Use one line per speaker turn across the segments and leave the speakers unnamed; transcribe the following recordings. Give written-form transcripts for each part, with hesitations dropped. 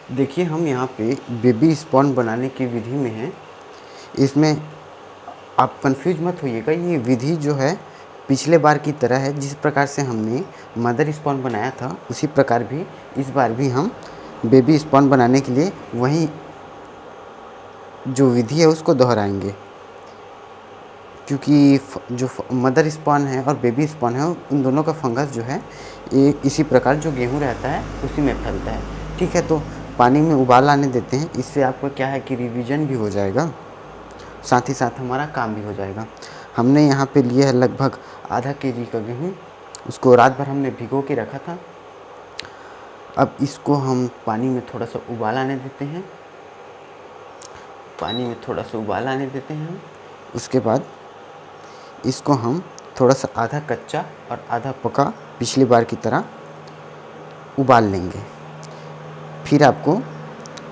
देखिए हम यहाँ पे बेबी स्पॉन बनाने की विधि में हैं। इसमें आप कंफ्यूज मत होइएगा, ये विधि जो है पिछले बार की तरह है। जिस प्रकार से हमने मदर स्पॉन बनाया था उसी प्रकार भी इस बार भी हम बेबी स्पॉन बनाने के लिए वही जो विधि है उसको दोहराएंगे, क्योंकि जो मदर स्पॉन है और बेबी स्पॉन है उन दोनों का फंगस जो है ये इसी प्रकार जो गेहूँ रहता है उसी में फैलता है। ठीक है, तो पानी में उबाल आने देते हैं। इससे आपको क्या है कि रिवीजन भी हो जाएगा, साथ ही साथ हमारा काम भी हो जाएगा। हमने यहाँ पे लिया है लगभग आधा केजी का गेहूँ। उसको रात भर हमने भिगो के रखा था। अब इसको हम पानी में थोड़ा सा उबाल आने देते हैं। पानी में थोड़ा सा उबाल आने देते हैं हम। उसके बाद इसको हम थोड़ा सा आधा कच्चा और आधा पका पिछली बार की तरह उबाल लेंगे। फिर आपको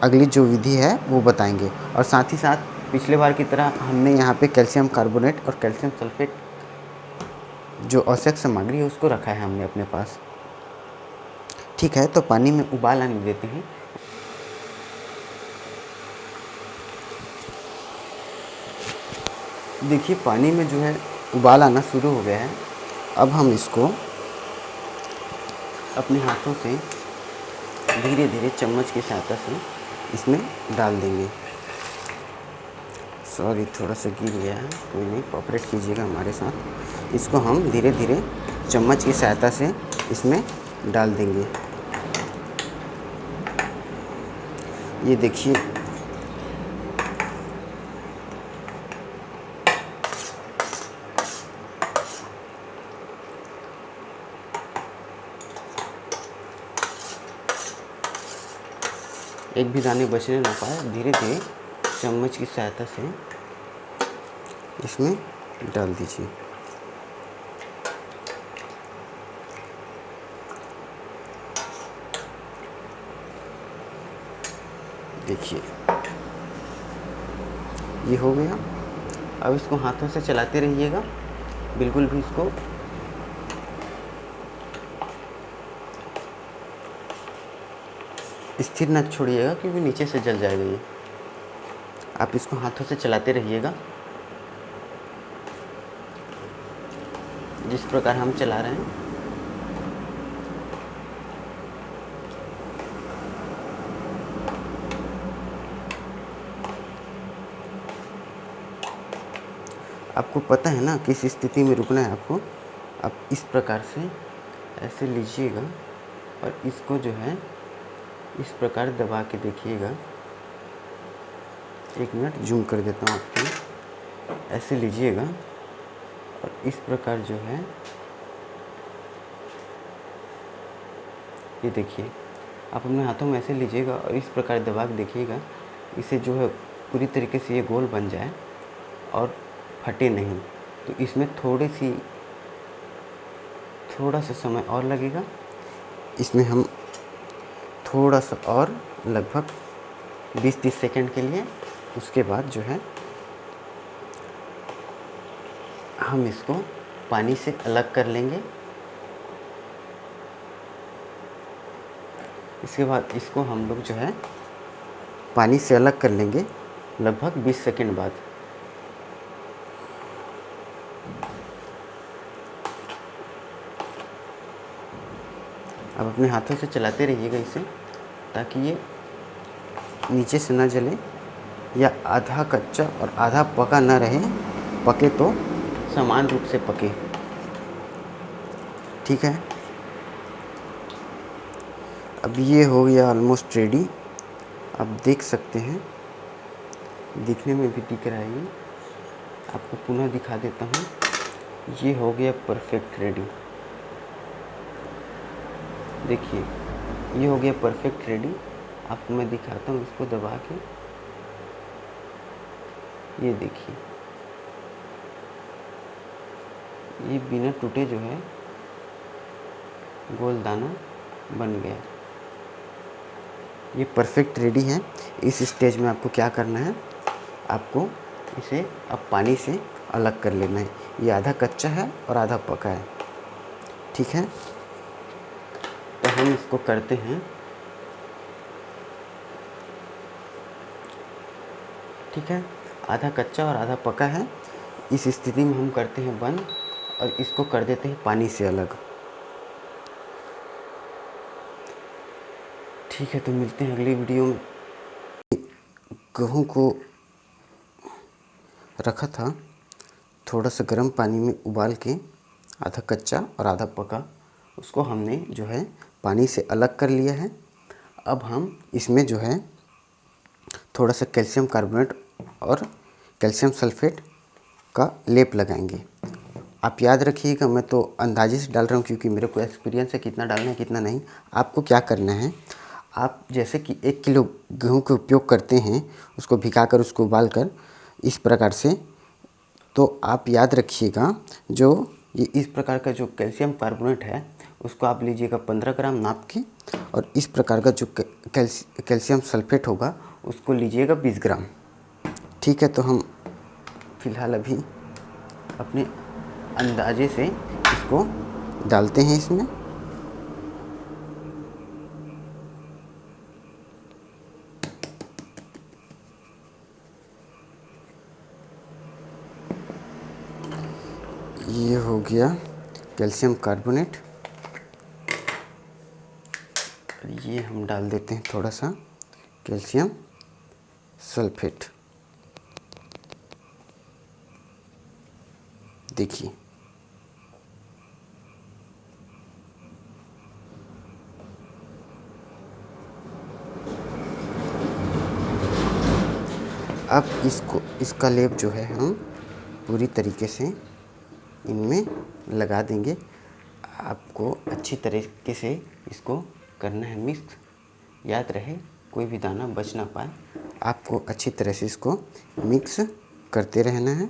अगली जो विधि है वो बताएंगे। और साथ ही साथ पिछले बार की तरह हमने यहाँ पे कैल्शियम कार्बोनेट और कैल्शियम सल्फेट जो आवश्यक सामग्री है उसको रखा है हमने अपने पास। ठीक है, तो पानी में उबाल आने देते हैं। देखिए पानी में जो है उबाल आना शुरू हो गया है। अब हम इसको अपने हाथों से धीरे धीरे चम्मच की सहायता से इसमें डाल देंगे। सॉरी, थोड़ा सा गिर गया है, कोई नहीं, कोऑपरेट कीजिएगा हमारे साथ। इसको हम धीरे धीरे चम्मच की सहायता से इसमें डाल देंगे। ये देखिए एक भी दाने बचने ना पाए, धीरे धीरे चम्मच की सहायता से इसमें डाल दीजिए। देखिए ये हो गया। अब इसको हाथों से चलाते रहिएगा, बिल्कुल भी इसको स्थिर न छोड़िएगा, क्योंकि नीचे से जल जाएगा ये। आप इसको हाथों से चलाते रहिएगा जिस प्रकार हम चला रहे हैं। आपको पता है ना किस स्थिति में रुकना है आपको। आप इस प्रकार से ऐसे लीजिएगा और इसको जो है इस प्रकार दबा के देखिएगा। एक मिनट जूम कर देता हूँ आपको। ऐसे लीजिएगा और इस प्रकार जो है ये देखिए, आप अपने हाथों में ऐसे लीजिएगा और इस प्रकार दबा के देखिएगा। इसे जो है पूरी तरीके से ये गोल बन जाए और फटे नहीं। तो इसमें थोड़ा सा समय और लगेगा। इसमें हम थोड़ा सा और लगभग 20-30 सेकंड के लिए, उसके बाद जो है हम इसको पानी से अलग कर लेंगे। इसके बाद इसको हम लोग जो है पानी से अलग कर लेंगे लगभग 20 सेकंड बाद। अब अपने हाथों से चलाते रहिएगा इसे, ताकि ये नीचे से ना जले या आधा कच्चा और आधा पका ना रहे। पके तो समान रूप से पके। ठीक है, अब ये हो गया ऑलमोस्ट रेडी। आप देख सकते हैं, दिखने में भी दिख रहा है ये। आपको पुनः दिखा देता हूँ। ये हो गया परफेक्ट रेडी। देखिए ये हो गया परफेक्ट रेडी। आपको मैं दिखाता हूँ इसको दबा के। ये देखिए, ये बिना टूटे जो है गोल दाना बन गया। ये परफेक्ट रेडी है। इस स्टेज में आपको क्या करना है, आपको इसे अब पानी से अलग कर लेना है। ये आधा कच्चा है और आधा पका है। ठीक है, तो हम इसको करते हैं। ठीक है, आधा कच्चा और आधा पका है। इस स्थिति में हम करते हैं बंद और इसको कर देते हैं पानी से अलग। ठीक है, तो मिलते हैं अगली वीडियो में। गेहूँ को रखा था थोड़ा सा गर्म पानी में उबाल के, आधा कच्चा और आधा पका, उसको हमने जो है पानी से अलग कर लिया है। अब हम इसमें जो है थोड़ा सा कैल्शियम कार्बोनेट और कैल्शियम सल्फेट का लेप लगाएंगे। आप याद रखिएगा, मैं तो अंदाजे से डाल रहा हूँ क्योंकि मेरे को एक्सपीरियंस है कितना डालना है कितना नहीं। आपको क्या करना है, आप जैसे कि 1 किलो गेहूँ का उपयोग करते हैं, उसको भिगाकर उसको उबाल कर इस प्रकार से, तो आप याद रखिएगा जो ये इस प्रकार का जो कैल्शियम कार्बोनेट है उसको आप लीजिएगा 15 ग्राम नाप के, और इस प्रकार का जो कैल्शियम सल्फेट होगा उसको लीजिएगा 20 ग्राम। ठीक है, तो हम फ़िलहाल अभी अपने अंदाजे से इसको डालते हैं इसमें। ये हो गया कैल्शियम कार्बोनेट, ये हम डाल देते हैं थोड़ा सा कैल्शियम सल्फेट। देखिए, अब इसका लेप जो है हम पूरी तरीके से इनमें लगा देंगे। आपको अच्छी तरीके से इसको करना है मिक्स, याद रहे कोई भी दाना बच ना पाए। आपको अच्छी तरह से इसको मिक्स करते रहना है।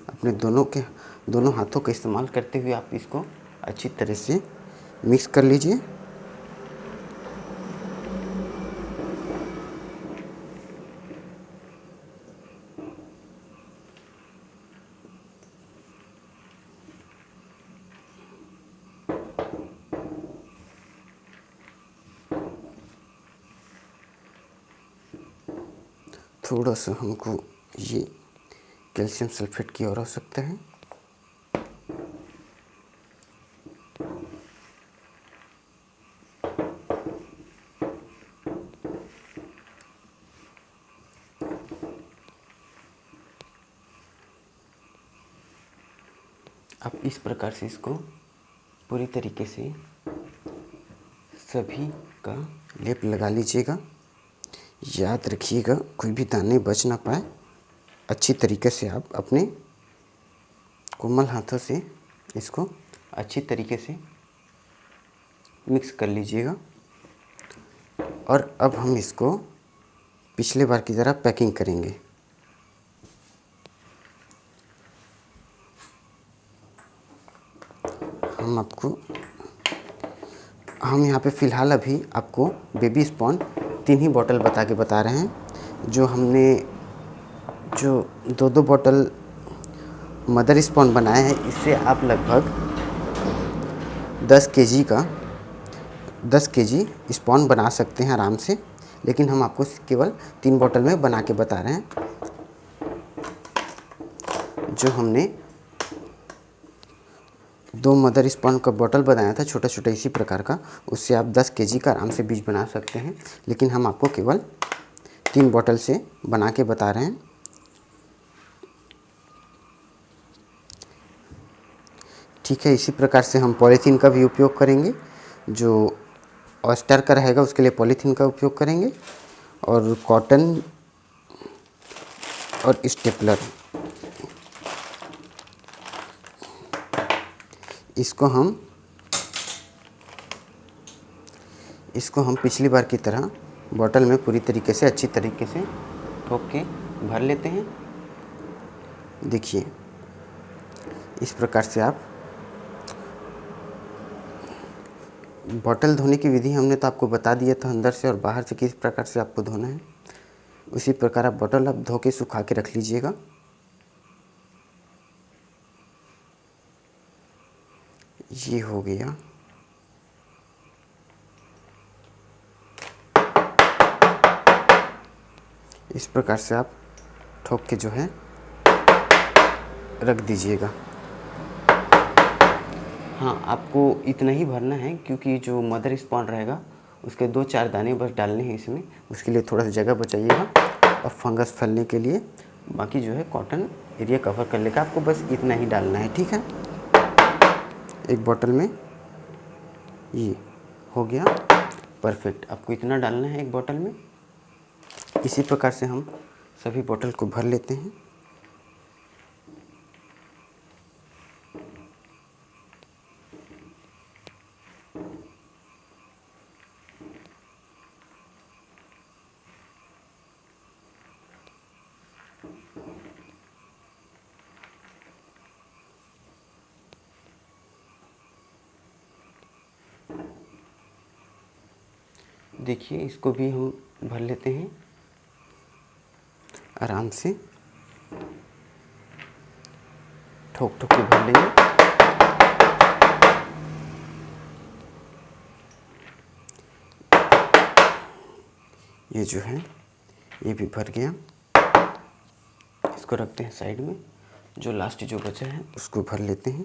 अपने दोनों हाथों का इस्तेमाल करते हुए आप इसको अच्छी तरह से मिक्स कर लीजिए। थोड़ा सा हमको ये कैल्शियम सल्फेट की और आवश्यकता है। आप इस प्रकार से इसको पूरी तरीके से सभी का लेप लगा लीजिएगा। याद रखिएगा कोई भी दाने बच ना पाए। अच्छी तरीके से आप अपने कोमल हाथों से इसको अच्छी तरीके से मिक्स कर लीजिएगा। और अब हम इसको पिछले बार की तरह पैकिंग करेंगे। हम यहाँ पे फ़िलहाल अभी आपको बेबी स्पॉन 3 ही बॉटल बता रहे हैं। जो हमने जो 2-2 बॉटल मदर स्पॉन बनाए हैं, इससे आप लगभग 10 केजी स्पॉन बना सकते हैं आराम से। लेकिन हम आपको केवल 3 बॉटल में बना के बता रहे हैं। जो हमने 2 मदर स्पॉन का बॉटल बनाया था छोटा छोटा इसी प्रकार का, उससे आप 10 केजी का आराम से बीज बना सकते हैं। लेकिन हम आपको केवल 3 बॉटल से बना के बता रहे हैं। ठीक है, इसी प्रकार से हम पॉलीथीन का भी उपयोग करेंगे। जो ऑयस्टर का रहेगा उसके लिए पॉलीथीन का उपयोग करेंगे, और कॉटन और स्टेपलर, इसको हम पिछली बार की तरह बॉटल में पूरी तरीके से अच्छी तरीके से ठोक के भर लेते हैं। देखिए, इस प्रकार से आप बॉटल धोने की विधि हमने तो आपको बता दिया था, अंदर से और बाहर से किस प्रकार से आपको धोना है। उसी प्रकार आप बॉटल आप धो के सुखा के रख लीजिएगा। ये हो गया। इस प्रकार से आप ठोक के जो है रख दीजिएगा। हाँ, आपको इतना ही भरना है क्योंकि जो मदर स्पॉन रहेगा उसके 2-4 दाने बस डालने हैं इसमें, उसके लिए थोड़ा सा जगह बचाइएगा और फंगस फैलने के लिए बाकी जो है कॉटन एरिया कवर कर लेगा। आपको बस इतना ही डालना है, ठीक है। एक बोतल में ये हो गया परफेक्ट। आपको इतना डालना है एक बोतल में। इसी प्रकार से हम सभी बोतल को भर लेते हैं। देखिए, इसको भी हम भर लेते हैं आराम से, ठोक ठोक के भर लेंगे। ये जो है ये भी भर गया। इसको रखते हैं साइड में। जो लास्ट जो बचा है उसको भर लेते हैं।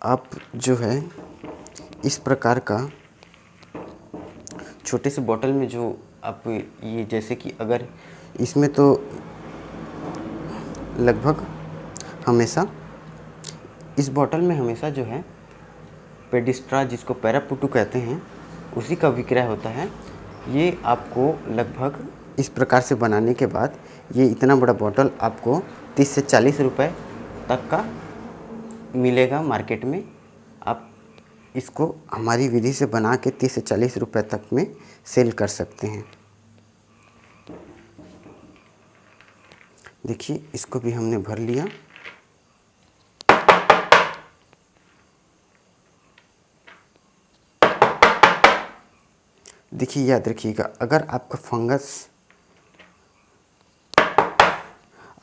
आप जो है इस प्रकार का छोटे से बोतल में जो आप ये जैसे कि अगर इसमें तो लगभग हमेशा इस बोतल में हमेशा जो है पेडिस्ट्रा जिसको पैरापुटू कहते हैं उसी का विक्रय होता है। ये आपको लगभग इस प्रकार से बनाने के बाद ये इतना बड़ा बोतल आपको 30 से 40 रुपए तक का मिलेगा मार्केट में। आप इसको हमारी विधि से बना के 30 से 40 रुपए तक में सेल कर सकते हैं। देखिए, इसको भी हमने भर लिया। देखिए, याद रखिएगा, अगर आपका फंगस,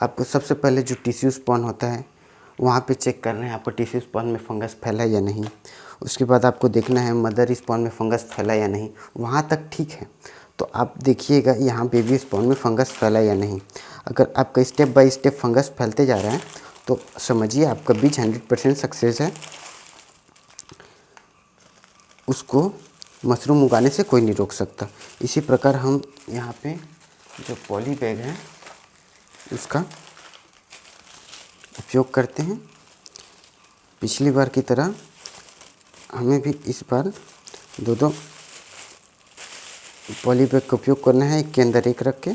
आपको सबसे पहले जो टिश्यू स्पॉन होता है वहाँ पे चेक करना है आपको टिश्यू स्पॉन में फंगस फैला या नहीं। उसके बाद आपको देखना है मदर स्पॉन में फंगस फैला या नहीं। वहाँ तक ठीक है, तो आप देखिएगा यहाँ बेबी स्पॉन में फंगस फैला या नहीं। अगर आपका स्टेप बाय स्टेप फंगस फैलते जा रहा है तो समझिए आपका बीज 100% सक्सेस है। उसको मशरूम उगाने से कोई नहीं रोक सकता। इसी प्रकार हम यहाँ पे जो पॉली बैग है उसका उपयोग करते हैं। पिछली बार की तरह हमें भी इस बार दो पॉली बैग का उपयोग करना है, एक के अंदर एक रख के।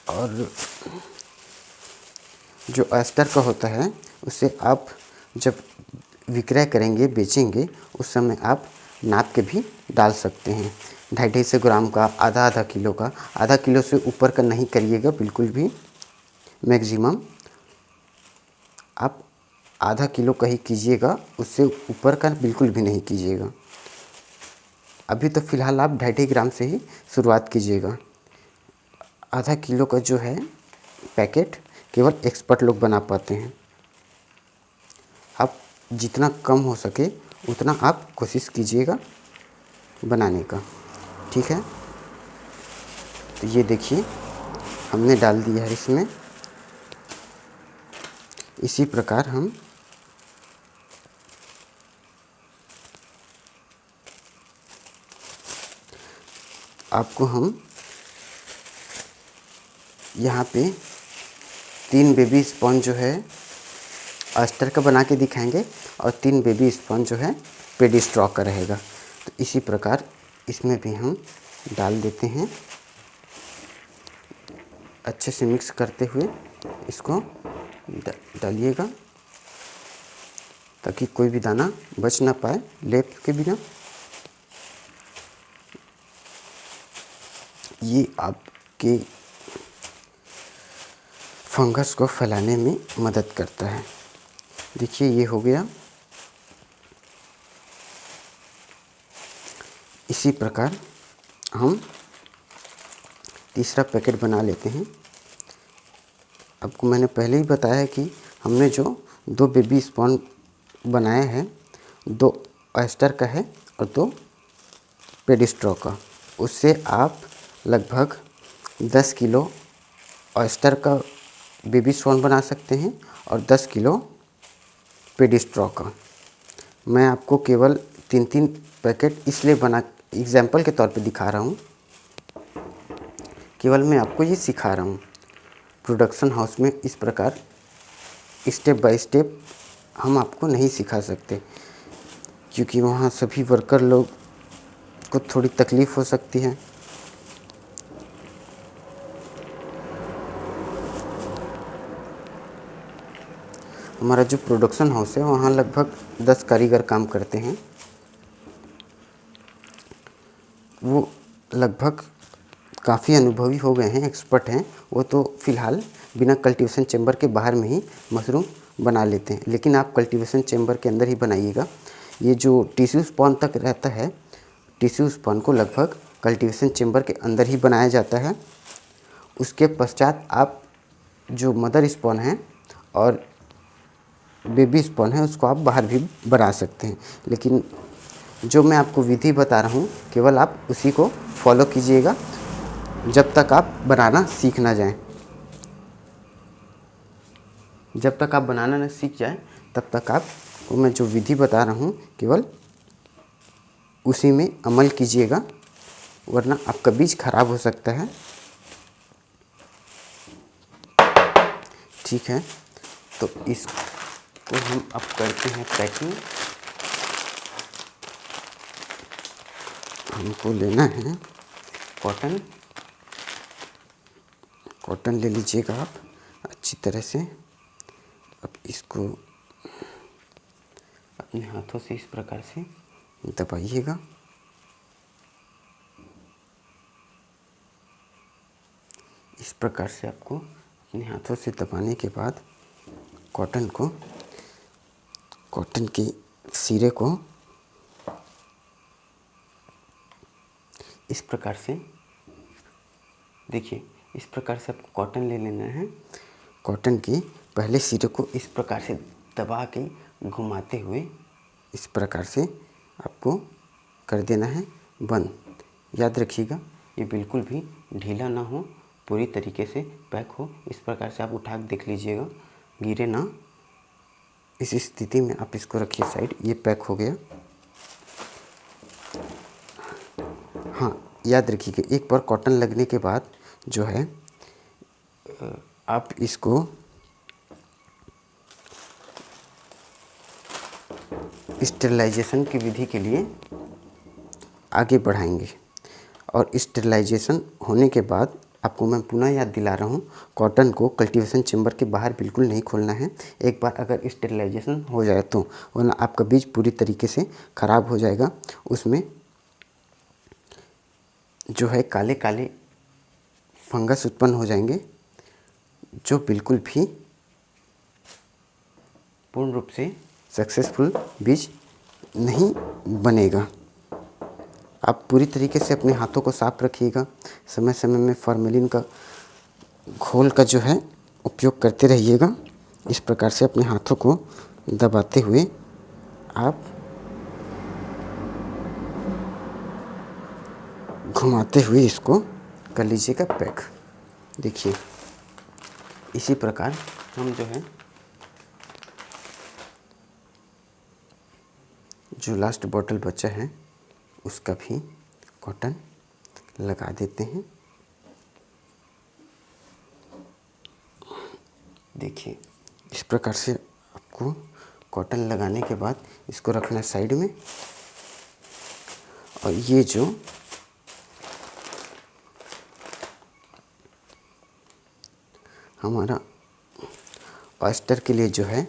और जो अस्टर का होता है उसे आप जब विक्रय करेंगे, बेचेंगे, उस समय आप नाप के भी डाल सकते हैं। 250 ग्राम का, आधा किलो का। आधा किलो से ऊपर का नहीं करिएगा बिल्कुल भी। मैक्सिमम आप आधा किलो का ही कीजिएगा, उससे ऊपर का बिल्कुल भी नहीं कीजिएगा। अभी तो फ़िलहाल आप 250 ग्राम से ही शुरुआत कीजिएगा। आधा किलो का जो है पैकेट केवल एक्सपर्ट लोग बना पाते हैं। आप जितना कम हो सके उतना आप कोशिश कीजिएगा बनाने का, ठीक है। तो ये देखिए हमने डाल दिया है इसमें। इसी प्रकार हम आपको हम यहाँ पे 3 बेबी स्पॉन जो है अस्टर का बना के दिखाएंगे और 3 बेबी स्पॉन जो है पेडिस्ट्रॉ का रहेगा। तो इसी प्रकार इसमें भी हम डाल देते हैं। अच्छे से मिक्स करते हुए इसको डालिएगा ताकि कोई भी दाना बच ना पाए लेप के बिना। ये आपके फंगस को फैलाने में मदद करता है। देखिए ये हो गया। इसी प्रकार हम तीसरा पैकेट बना लेते हैं। आपको मैंने पहले ही बताया है कि हमने जो 2 बेबी स्पॉन बनाए हैं, 2 ऑयस्टर का है और 2 पेडिस्ट्रॉ का, उससे आप लगभग 10 किलो ऑयस्टर का बेबी स्पॉन बना सकते हैं और 10 किलो पेडिस्ट्रॉ का। मैं आपको केवल 3-3 पैकेट इसलिए बना एग्जाम्पल के तौर पे दिखा रहा हूँ, केवल मैं आपको ये सिखा रहा हूँ। प्रोडक्शन हाउस में इस प्रकार स्टेप बाय स्टेप हम आपको नहीं सिखा सकते, क्योंकि वहाँ सभी वर्कर लोग को थोड़ी तकलीफ़ हो सकती है। हमारा जो प्रोडक्शन हाउस है वहाँ लगभग 10 कारीगर काम करते हैं। वो लगभग काफ़ी अनुभवी हो गए हैं, एक्सपर्ट हैं। वो तो फ़िलहाल बिना कल्टीवेशन चैम्बर के बाहर में ही मशरूम बना लेते हैं, लेकिन आप कल्टीवेशन चैम्बर के अंदर ही बनाइएगा। ये जो टिश्यू स्पॉन तक रहता है, टिश्यू स्पॉन को लगभग कल्टीवेशन चैम्बर के अंदर ही बनाया जाता है। उसके पश्चात आप जो मदर स्पॉन है और बेबी स्पॉन है उसको आप बाहर भी बना सकते हैं, लेकिन जो मैं आपको विधि बता रहा हूँ केवल आप उसी को फॉलो कीजिएगा जब तक आप बनाना सीख ना जाएं। जब तक आप बनाना न सीख जाएं तब तक आप मैं जो विधि बता रहा हूँ केवल उसी में अमल कीजिएगा, वरना आपका बीज खराब हो सकता है। ठीक है, तो इसको हम अब करते हैं पैकिंग। हमको लेना है कॉटन। कॉटन ले लीजिएगा आप अच्छी तरह से। अब इसको अपने हाथों से इस प्रकार से दबाइएगा। इस प्रकार से आपको अपने हाथों से दबाने के बाद कॉटन के सिरे को इस प्रकार से देखिए, इस प्रकार से आपको कॉटन ले लेना है। कॉटन के पहले सिरे को इस प्रकार से दबा के घुमाते हुए इस प्रकार से आपको कर देना है बंद। याद रखिएगा ये बिल्कुल भी ढीला ना हो, पूरी तरीके से पैक हो। इस प्रकार से आप उठा के देख लीजिएगा, गिरे ना। इस स्थिति में आप इसको रखिए साइड। ये पैक हो गया। हाँ, याद रखिएगा एक बार कॉटन लगने के बाद जो है आप इसको स्टेरिलाइजेशन की विधि के लिए आगे बढ़ाएंगे। और स्टेरिलाइजेशन होने के बाद आपको मैं पुनः याद दिला रहा हूँ, कॉटन को कल्टीवेशन चैम्बर के बाहर बिल्कुल नहीं खोलना है। एक बार अगर स्टेरिलाइजेशन हो जाए तो, वरना आपका बीज पूरी तरीके से ख़राब हो जाएगा। उसमें जो है काले काले फंगस उत्पन्न हो जाएंगे, जो बिल्कुल भी पूर्ण रूप से सक्सेसफुल बीज नहीं बनेगा। आप पूरी तरीके से अपने हाथों को साफ रखिएगा। समय समय में फॉर्मेलिन का घोल का जो है उपयोग करते रहिएगा। इस प्रकार से अपने हाथों को दबाते हुए आप घुमाते हुए इसको कर लीजिएगा पैक। देखिए इसी प्रकार हम जो है जो लास्ट बॉटल बचा है उसका भी कॉटन लगा देते हैं। देखिए इस प्रकार से आपको कॉटन लगाने के बाद इसको रखना साइड में। और ये जो हमारा ऑयस्टर के लिए जो है,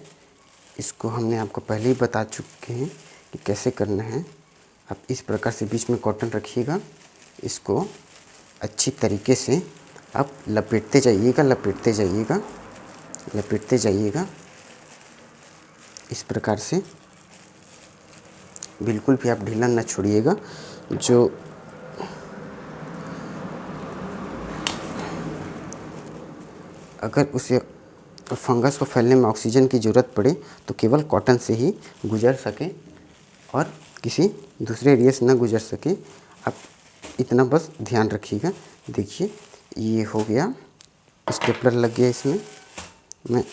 इसको हमने आपको पहले ही बता चुके हैं कि कैसे करना है। आप इस प्रकार से बीच में कॉटन रखिएगा, इसको अच्छी तरीके से आप लपेटते जाइएगा, लपेटते जाइएगा, लपेटते जाइएगा। इस प्रकार से बिल्कुल भी आप ढीला ना छोड़िएगा। जो अगर उसे और फंगस को फैलने में ऑक्सीजन की ज़रूरत पड़े तो केवल कॉटन से ही गुजर सके और किसी दूसरे एरिया से ना गुजर सके। आप इतना बस ध्यान रखिएगा। देखिए ये हो गया, स्टेपलर लग गया इसमें। मैं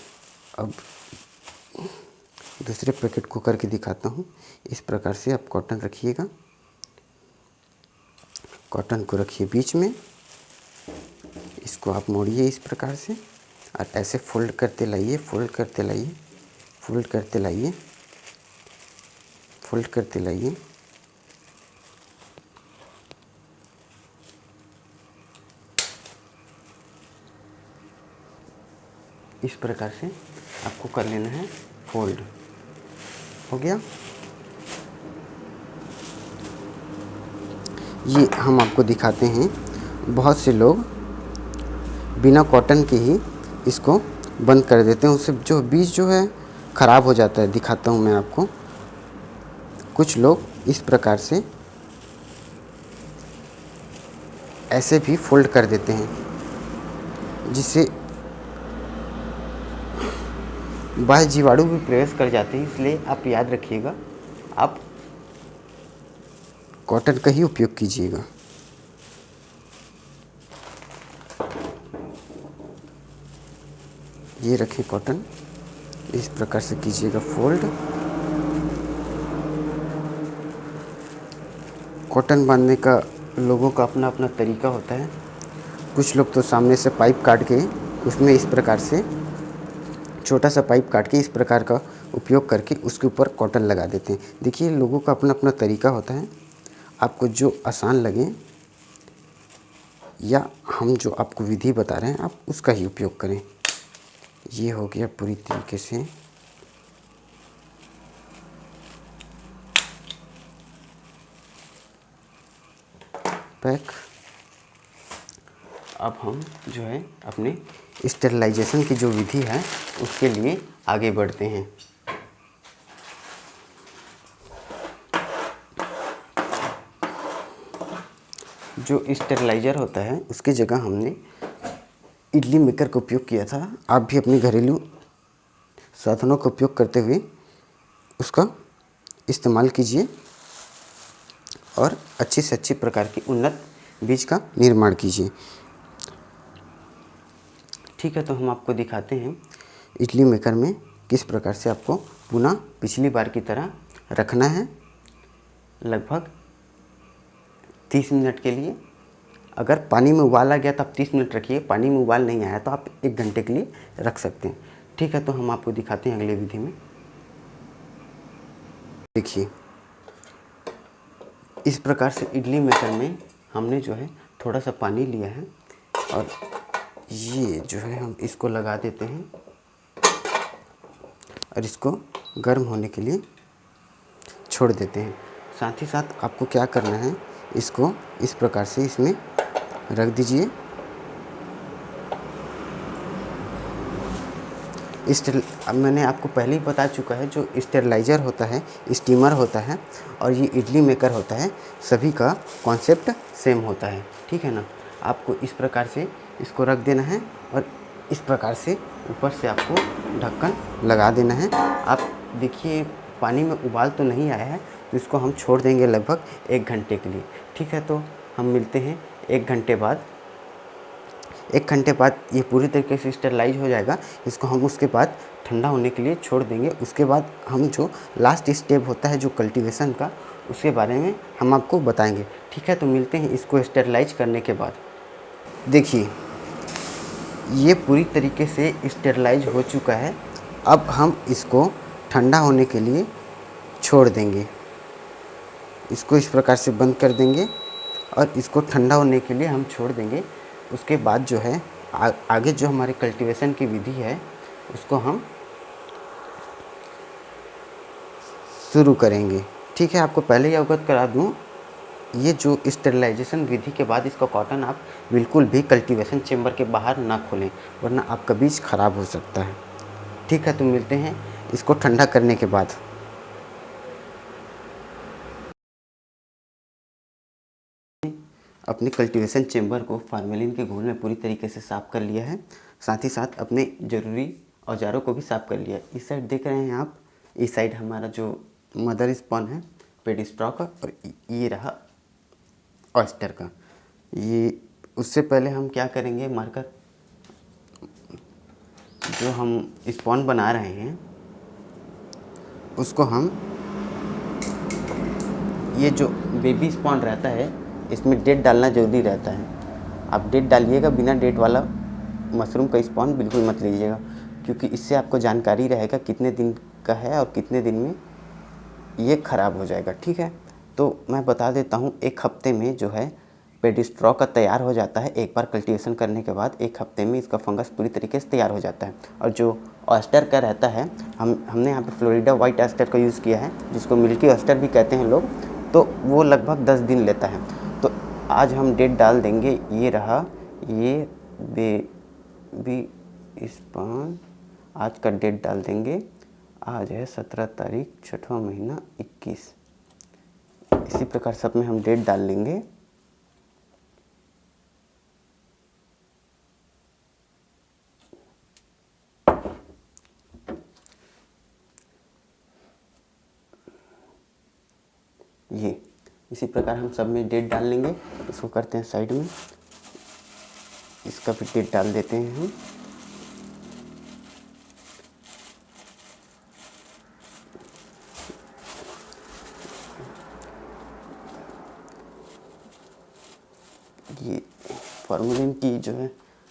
अब दूसरे पैकेट को करके दिखाता हूँ। इस प्रकार से आप कॉटन रखिएगा, कॉटन को रखिए बीच में, इसको आप मोड़िए इस प्रकार से और ऐसे फोल्ड करते लाइए, फोल्ड करते लाइए, फोल्ड करते लाइए, फोल्ड करते लाइए। इस प्रकार से आपको कर लेना है फोल्ड। हो गया। ये हम आपको दिखाते हैं, बहुत से लोग बिना कॉटन के ही इसको बंद कर देते हैं, उससे जो बीज जो है ख़राब हो जाता है। दिखाता हूँ मैं आपको। कुछ लोग इस प्रकार से ऐसे भी फोल्ड कर देते हैं, जिससे बाह्य जीवाणु भी प्रवेश कर जाते हैं। इसलिए आप याद रखिएगा, आप कॉटन का ही उपयोग कीजिएगा। ये रखें कॉटन, इस प्रकार से कीजिएगा फोल्ड। कॉटन बांधने का लोगों का अपना अपना तरीका होता है। कुछ लोग तो सामने से पाइप काट के उसमें इस प्रकार से छोटा सा पाइप काट के इस प्रकार का उपयोग करके उसके ऊपर कॉटन लगा देते हैं। देखिए लोगों का अपना अपना तरीका होता है। आपको जो आसान लगे या हम जो आपको विधि बता रहे हैं आप उसका ही उपयोग करें। ये हो गया पूरी तरीके से। पैक। अब हम जो है अपने स्टेरिलाइजेशन की जो विधि है उसके लिए आगे बढ़ते हैं। जो स्टेरिलाइज़र होता है उसकी जगह हमने इडली मेकर का उपयोग किया था। आप भी अपने घरेलू साधनों का उपयोग करते हुए उसका इस्तेमाल कीजिए और अच्छी से अच्छी प्रकार की उन्नत बीज का निर्माण कीजिए। ठीक है, तो हम आपको दिखाते हैं इडली मेकर में किस प्रकार से आपको पुनः पिछली बार की तरह रखना है। लगभग 30 मिनट के लिए। अगर पानी में उबाल आ गया तो आप 30 मिनट रखिए, पानी में उबाल नहीं आया तो आप 1 घंटे के लिए रख सकते हैं। ठीक है, तो हम आपको दिखाते हैं अगले विधि में। देखिए इस प्रकार से इडली मेकर में हमने जो है थोड़ा सा पानी लिया है और ये जो है हम इसको लगा देते हैं और इसको गर्म होने के लिए छोड़ देते हैं। साथ ही साथ आपको क्या करना है, इसको इस प्रकार से इसमें रख दीजिए। मैंने आपको पहले ही बता चुका है, जो स्टेरिलाइज़र होता है, स्टीमर होता है और ये इडली मेकर होता है, सभी का कॉन्सेप्ट सेम होता है। ठीक है ना। आपको इस प्रकार से इसको रख देना है और इस प्रकार से ऊपर से आपको ढक्कन लगा देना है। आप देखिए पानी में उबाल तो नहीं आया है, तो इसको हम छोड़ देंगे लगभग 1 घंटे के लिए। ठीक है, तो हम मिलते हैं 1 घंटे बाद। 1 घंटे बाद ये पूरी तरीके से स्टेरिलाइज हो जाएगा। इसको हम उसके बाद ठंडा होने के लिए छोड़ देंगे। उसके बाद हम जो लास्ट स्टेप होता है जो कल्टीवेशन का, उसके बारे में हम आपको बताएंगे। ठीक है, तो मिलते हैं इसको स्टेरिलाइज करने के बाद। देखिए ये पूरी तरीके से स्टेरिलाइज हो चुका है। अब हम इसको ठंडा होने के लिए छोड़ देंगे। इसको इस प्रकार से बंद कर देंगे और इसको ठंडा होने के लिए हम छोड़ देंगे। उसके बाद जो है आगे जो हमारे कल्टीवेशन की विधि है उसको हम शुरू करेंगे। ठीक है, आपको पहले ही अवगत करा दूं, ये जो स्टेरिलाइजेशन विधि के बाद इसका कॉटन आप बिल्कुल भी कल्टीवेशन चेम्बर के बाहर ना खोलें, वरना आपका बीज खराब हो सकता है। ठीक है, तो मिलते हैं इसको ठंडा करने के बाद। अपने कल्टीवेशन चेम्बर को फार्मेलिन के घोल में पूरी तरीके से साफ़ कर लिया है। साथ ही साथ अपने ज़रूरी औजारों को भी साफ़ कर लिया। इस साइड देख रहे हैं आप, इस साइड हमारा जो मदर स्पॉन है पेडी स्ट्रॉ का, और ये रहा ऑयस्टर का। ये उससे पहले हम क्या करेंगे, मार्कर जो हम स्पॉन बना रहे हैं उसको हम, ये जो बेबी स्पॉन रहता है इसमें डेट डालना ज़रूरी रहता है। आप डेट डालिएगा, बिना डेट वाला मशरूम का स्पॉन बिल्कुल मत लीजिएगा, क्योंकि इससे आपको जानकारी रहेगा कितने दिन का है और कितने दिन में ये ख़राब हो जाएगा। ठीक है, तो मैं बता देता हूँ, 1 हफ्ते में जो है पेडी स्ट्रॉ का तैयार हो जाता है। एक बार कल्टीवेशन करने के बाद 1 हफ्ते में इसका फंगस पूरी तरीके से तैयार हो जाता है। और जो ऑयस्टर का रहता है, हमने यहाँ पे फ्लोरिडा वाइट ऑयस्टर का यूज़ किया है, जिसको मिल्की ऑयस्टर भी कहते हैं लोग, तो वो लगभग 10 दिन लेता है। तो आज हम डेट डाल देंगे, ये रहा ये बेबी स्पॉन, आज का डेट डाल देंगे। आज है 17 तारीख 6वां महीना 21। इसी प्रकार सब में हम डेट डाल लेंगे। ये इसी प्रकार हम सब में डेट डाल लेंगे। इसको करते हैं साइड में, इसका भी डेट डाल देते हैं हम। ये फॉर्मेलिन की जो है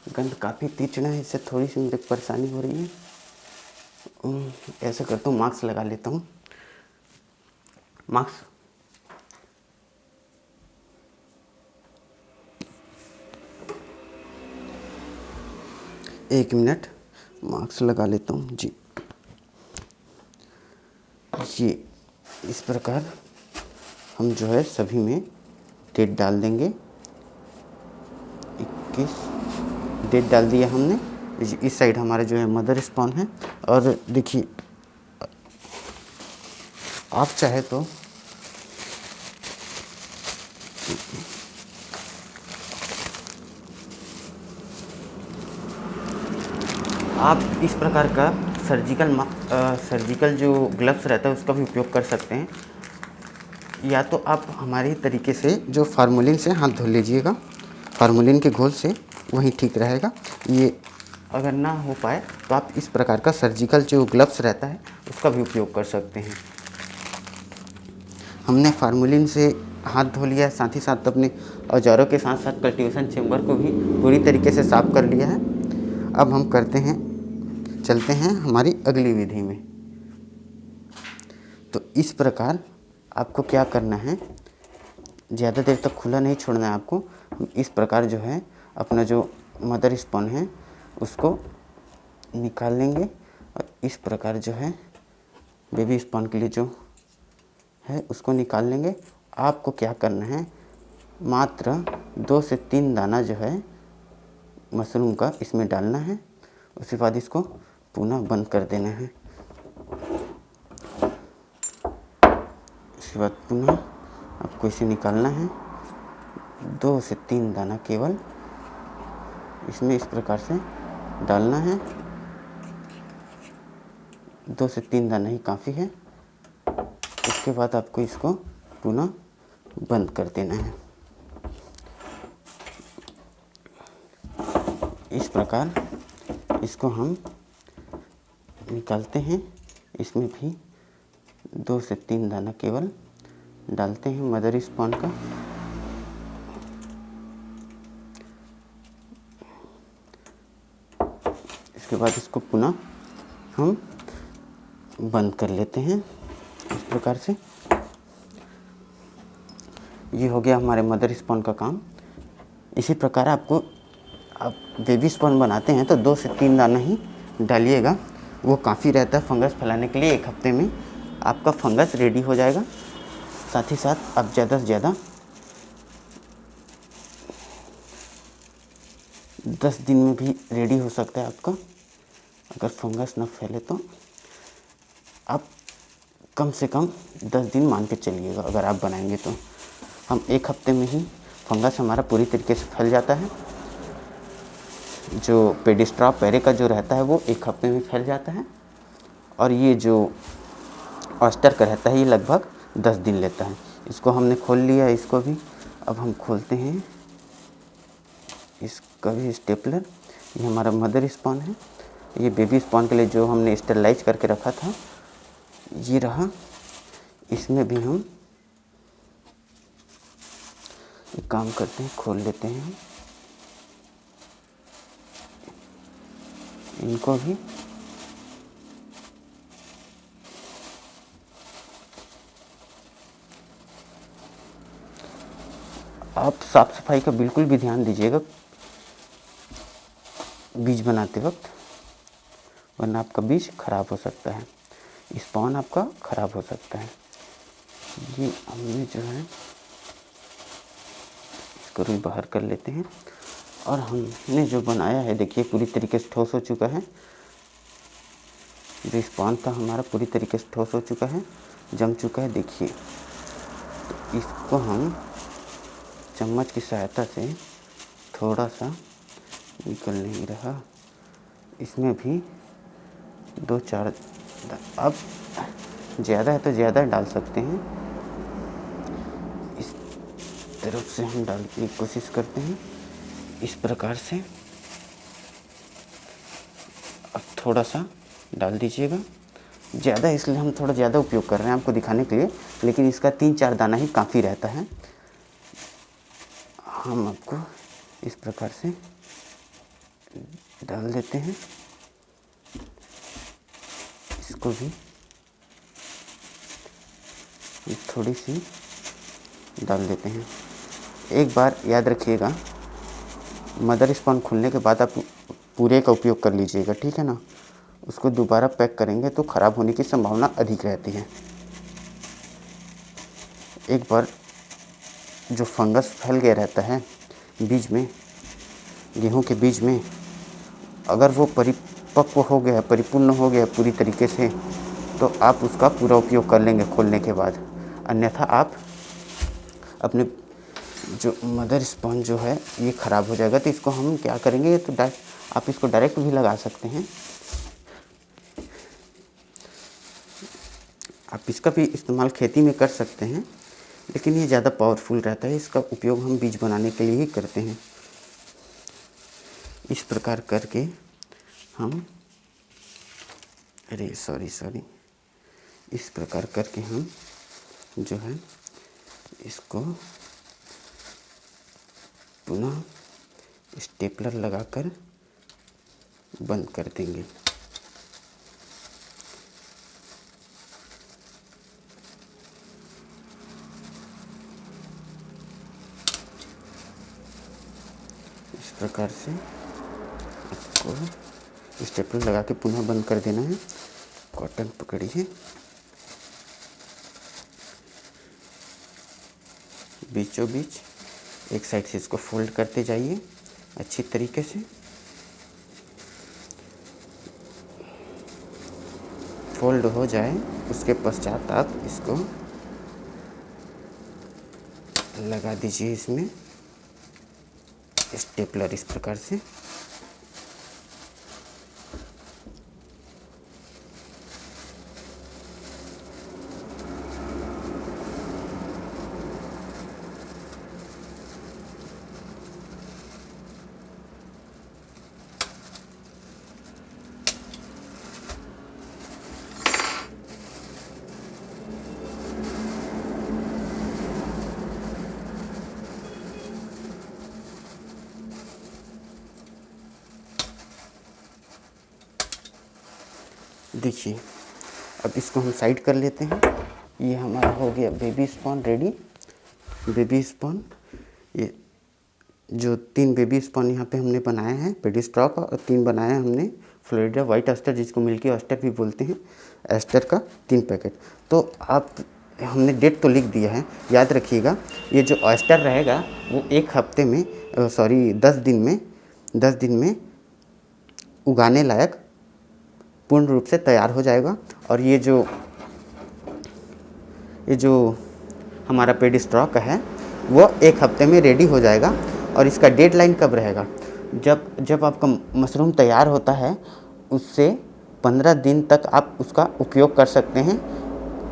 गंध काफ़ी तीक्ष्ण है, इससे थोड़ी सी मुझे परेशानी हो रही है। ऐसा करता हूँ, मास्क लगा लेता हूँ। मास्क, एक मिनट, मास्क लगा लेता हूँ जी। ये इस प्रकार हम जो है सभी में डेट डाल देंगे। 21 डेट डाल दिया हमने। इस साइड हमारा जो है मदर स्पॉन है। और देखिए, आप चाहे तो आप इस प्रकार का सर्जिकल जो ग्लव्स रहता है उसका भी उपयोग कर सकते हैं, या तो आप हमारे तरीके से जो फार्मोलिन से हाथ धो लीजिएगा, फार्मोलिन के घोल से, वही ठीक रहेगा। ये अगर ना हो पाए तो आप इस प्रकार का सर्जिकल जो ग्लव्स रहता है उसका भी उपयोग कर सकते हैं। हमने फार्मोलिन से हाथ धो लिया है, साथ ही साथ अपने औजारों के साथ साथ कल्टीवेशन चेम्बर को भी पूरी तरीके से साफ़ कर लिया है। अब हम चलते हैं हमारी अगली विधि में। तो इस प्रकार आपको क्या करना है, ज़्यादा देर तक खुला नहीं छोड़ना है आपको। इस प्रकार जो है अपना जो मदर स्पॉन है उसको निकाल लेंगे, और इस प्रकार जो है बेबी स्पॉन के लिए जो है उसको निकाल लेंगे। आपको क्या करना है, मात्र 2 से 3 दाना जो है मशरूम का इसमें डालना है। उसके बाद इसको पुनः बंद कर देना है। इसके बाद पुनः आपको इसे निकालना है। 2 से 3 दाना केवल इसमें इस प्रकार से डालना है। 2 से 3 दाना ही काफ़ी है। उसके बाद आपको इसको पुनः बंद कर देना है। इस प्रकार इसको हम निकालते हैं। इसमें भी 2 से 3 दाना केवल डालते हैं मदर स्पॉन का। इसके बाद इसको पुनः हम बंद कर लेते हैं इस प्रकार से। ये हो गया हमारे मदर स्पॉन का काम। इसी प्रकार आप बेबी स्पॉन बनाते हैं तो 2 से 3 दाना ही डालिएगा, वो काफ़ी रहता है फंगस फैलाने के लिए। 1 हफ्ते में आपका फंगस रेडी हो जाएगा। साथ ही साथ आप ज़्यादा से ज़्यादा 10 दिन में भी रेडी हो सकता है आपका, अगर फंगस ना फैले तो। आप कम से कम 10 दिन मान के चलिएगा अगर आप बनाएंगे तो। हम 1 हफ्ते में ही फंगस हमारा पूरी तरीके से फैल जाता है। जो पेडिस्ट्रा पैरे का जो रहता है वो 1 हफ्ते में फैल जाता है, और ये जो ऑयस्टर का रहता है ये लगभग 10 दिन लेता है। इसको हमने खोल लिया है, इसको भी अब हम खोलते हैं इसका भी स्टेपलर। ये हमारा मदर स्पॉन है, ये बेबी स्पॉन के लिए जो हमने स्टेरलाइज करके रखा था ये रहा। इसमें भी हम एक काम करते हैं, खोल लेते हैं इनको भी। आप साफ सफाई का बिल्कुल भी ध्यान दीजिएगा बीज बनाते वक्त, वरना आपका बीज खराब हो सकता है, स्पॉन आपका खराब हो सकता है। ये हमने जो है इसको भी बाहर कर लेते हैं, और हमने जो बनाया है देखिए पूरी तरीके से ठोस हो चुका है। जो स्पॉन था हमारा पूरी तरीके से ठोस हो चुका है, जम चुका है देखिए। तो इसको हम चम्मच की सहायता से थोड़ा सा, निकल नहीं रहा, इसमें भी 2-4, अब ज़्यादा है तो ज़्यादा डाल सकते हैं। इस तरफ से हम डालने की कोशिश करते हैं इस प्रकार से। अब थोड़ा सा डाल दीजिएगा, ज़्यादा इसलिए हम थोड़ा ज़्यादा उपयोग कर रहे हैं आपको दिखाने के लिए, लेकिन इसका 3-4 दाना ही काफ़ी रहता है। हम आपको इस प्रकार से डाल देते हैं, इसको भी थोड़ी सी डाल देते हैं। एक बार याद रखिएगा, मदर स्पॉन खुलने के बाद आप पूरे का उपयोग कर लीजिएगा, ठीक है ना। उसको दोबारा पैक करेंगे तो ख़राब होने की संभावना अधिक रहती है। एक बार जो फंगस फैल गया रहता है बीज में, गेहूं के बीज में, अगर वो परिपक्व हो गया, परिपूर्ण हो गया पूरी तरीके से, तो आप उसका पूरा उपयोग कर लेंगे खोलने के बाद। अन्यथा आप अपने जो मदर स्पॉन जो है ये ख़राब हो जाएगा। तो इसको हम क्या करेंगे, तो आप इसको डायरेक्ट भी लगा सकते हैं, आप इसका भी इस्तेमाल खेती में कर सकते हैं, लेकिन ये ज़्यादा पावरफुल रहता है। इसका उपयोग हम बीज बनाने के लिए ही करते हैं। इस प्रकार करके हम सॉरी इस प्रकार करके हम जो है इसको पुनः स्टेपलर लगाकर बंद कर देंगे। इस प्रकार से आपको स्टेपलर लगा के पुनः बंद कर देना है। कॉटन पकड़िए, बीचों बीच एक साइड से इसको फोल्ड करते जाइए अच्छी तरीके से। फोल्ड हो जाए उसके पश्चात आप इसको लगा दीजिए इसमें स्टेपलर इस प्रकार से। देखिए अब इसको हम साइड कर लेते हैं। ये हमारा हो गया baby spawn ready. Baby spawn, ये जो 3 बेबी स्पॉन यहाँ पे हमने बनाए हैं पेडिस्ट्रा का, और 3 बनाए हैं हमने फ्लोरिडा वाइट ऑयस्टर, जिसको मिल्की ऑयस्टर भी बोलते हैं, ऑयस्टर का 3 पैकेट। तो आप, हमने डेट तो लिख दिया है, याद रखिएगा। ये जो ऑयस्टर रहेगा वो 1 हफ्ते में 10 दिन में उगाने लायक पूर्ण रूप से तैयार हो जाएगा। और ये जो हमारा पेडिस्ट्रा का है वो 1 हफ्ते में रेडी हो जाएगा। और इसका डेडलाइन कब रहेगा, जब आपका मशरूम तैयार होता है उससे 15 दिन तक आप उसका उपयोग कर सकते हैं।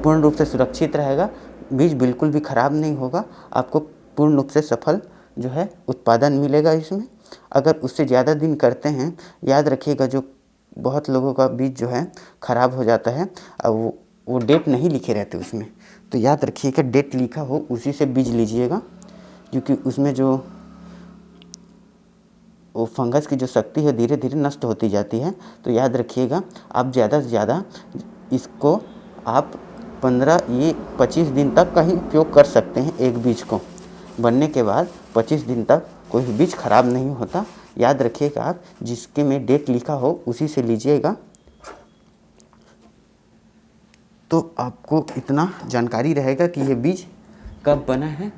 पूर्ण रूप से सुरक्षित रहेगा, बीज बिल्कुल भी ख़राब नहीं होगा, आपको पूर्ण रूप से सफल जो है उत्पादन मिलेगा इसमें। अगर उससे ज़्यादा दिन करते हैं, याद रखिएगा, जो बहुत लोगों का बीज जो है ख़राब हो जाता है, अब वो डेट नहीं लिखे रहते उसमें, तो याद रखिएगा डेट लिखा हो उसी से बीज लीजिएगा, क्योंकि उसमें जो वो फंगस की जो शक्ति है धीरे धीरे नष्ट होती जाती है। तो याद रखिएगा आप ज़्यादा से ज़्यादा इसको आप 25 दिन तक का ही उपयोग कर सकते हैं। एक बीज को बनने के बाद 25 दिन तक कोई भी बीज खराब नहीं होता। याद रखिएगा आप जिसके में डेट लिखा हो उसी से लीजिएगा, तो आपको इतना जानकारी रहेगा कि ये बीज कब बना है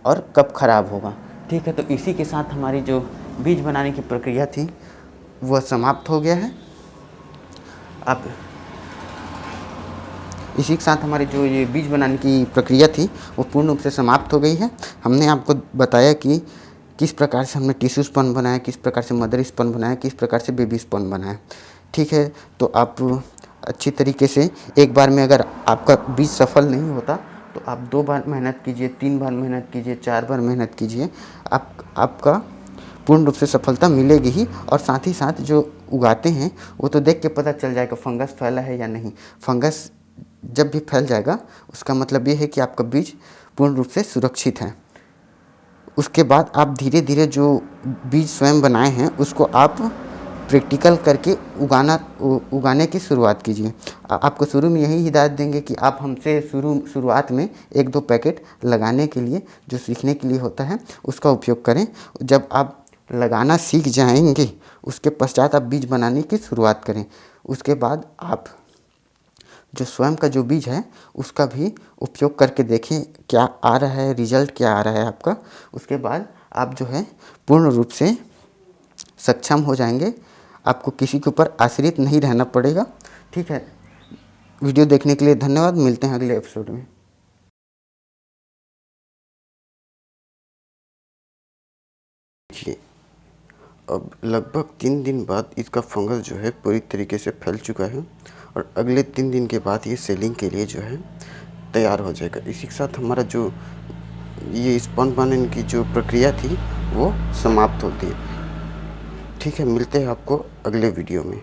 और कब ख़राब होगा। ठीक है, तो इसी के साथ हमारी जो बीज बनाने की प्रक्रिया थी वह समाप्त हो गया है। आप इसी के साथ हमारी जो ये बीज बनाने की प्रक्रिया थी वो पूर्ण रूप से समाप्त हो गई है। हमने आपको बताया कि किस प्रकार से हमने टिश्यू स्पॉन बनाया, किस प्रकार से मदर स्पॉन बनाया, किस प्रकार से बेबी स्पॉन बनाया। ठीक है, तो आप अच्छी तरीके से एक बार में अगर आपका बीज सफल नहीं होता तो आप 2 बार मेहनत कीजिए, 3 बार मेहनत कीजिए, 4 बार मेहनत कीजिए, आपका पूर्ण रूप से सफलता मिलेगी ही। और साथ ही साथ जो उगाते हैं वो तो देख के पता चल जाएगा फंगस फैला है या नहीं। फंगस जब भी फैल जाएगा उसका मतलब ये है कि आपका बीज पूर्ण रूप से सुरक्षित है। उसके बाद आप धीरे धीरे जो बीज स्वयं बनाए हैं उसको आप प्रैक्टिकल करके उगाने की शुरुआत कीजिए। आपको शुरू में यही हिदायत देंगे कि आप हमसे शुरुआत में 1-2 पैकेट लगाने के लिए, जो सीखने के लिए होता है, उसका उपयोग करें। जब आप लगाना सीख जाएंगे उसके पश्चात आप बीज बनाने की शुरुआत करें। उसके बाद आप जो स्वयं का जो बीज है उसका भी उपयोग करके देखें क्या आ रहा है, रिजल्ट क्या आ रहा है आपका। उसके बाद आप जो है पूर्ण रूप से सक्षम हो जाएंगे, आपको किसी के ऊपर आश्रित नहीं रहना पड़ेगा। ठीक है, वीडियो देखने के लिए धन्यवाद। मिलते हैं अगले एपिसोड में। देखिए, अब लगभग 3 दिन बाद इसका फंगस जो है पूरी तरीके से फैल चुका है और अगले 3 दिन के बाद ये सेलिंग के लिए जो है तैयार हो जाएगा। इसी के साथ हमारा जो ये स्पॉन बनाने की जो प्रक्रिया थी वो समाप्त होती है। ठीक है, मिलते हैं आपको अगले वीडियो में।